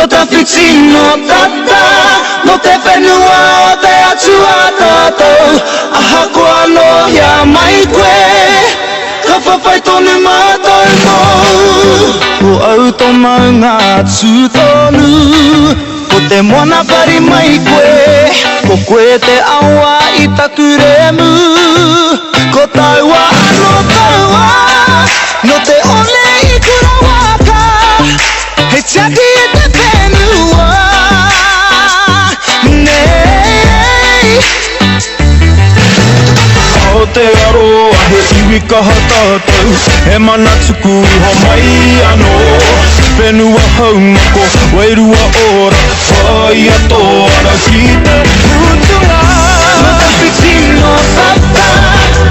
no te vicino tata, no te penua o te atua tata, ahakua no ya mai koe, ka whawhai tonu mātai mo. Ko au tō maunga atu tonu, ko te moana pari mai koe, ko koe te aua I taku remu, ko taua ano taua, no te ole I kura waka, he tiaki E te whenua, nei. O te aroa he iwi kaha tātou, he mana tuku ho mai anō, whenua haumako, wairua ora, whai ato ara ki te putunga. No te whitino tata,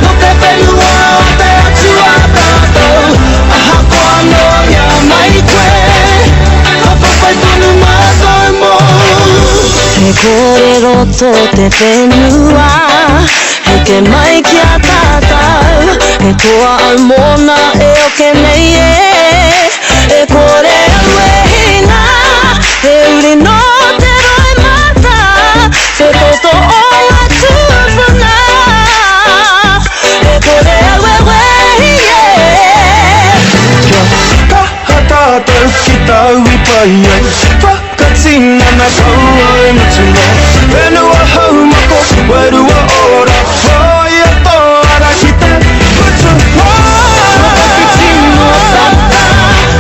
no te whenua o te atua tātou, ahakua no ia mai koe, ka whawhai tonu mātou mo. He kōrero tō te whenua, he ke mai ki a tātou, he toa au mōna E oke nei e kore au E hina, he uri no te roi mata, he toto o a tūpuna, he kore au Kia kaha tātou ki tau I pai ai, whakatina na tau ai matuna, whenua haumako, wairua ora, whai ato ara ki te putunga. No te whitino tata,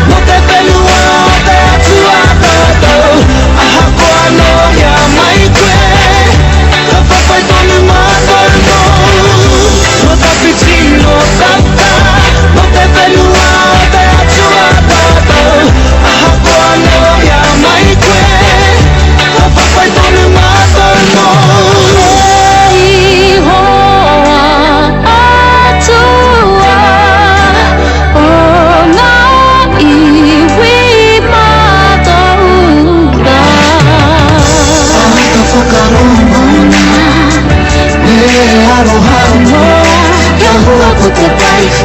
no te whenua o te atua tātou, ahakua no ia mai koe, ka whawhai tonu mātou mo. No te whitino tata, no te whenua o te atua tātou, ahakua no ia mai koe, ka whawhai tonu mātou mo.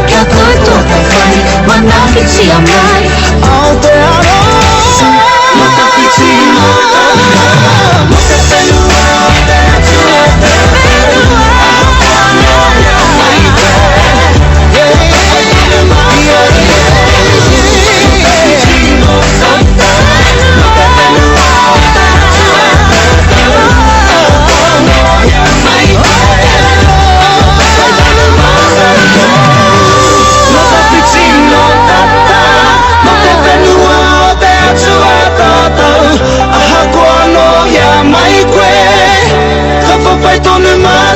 Kia koe tō te whai, mana whiti a mai, Aotearoa, no te whitino tata, no te whenua o te atua tātou, ahakua no ia mai koe, ka whawhai tonu mātou mo. No te whitino tata, no te whenua o te atua tātou, ahakua no ia mai koe, ka whawhai tonu mātou mo. No te whitino tata, no te whenua o te atua tātou, ahakua no ia mai koe, ka whawhai tonu mātou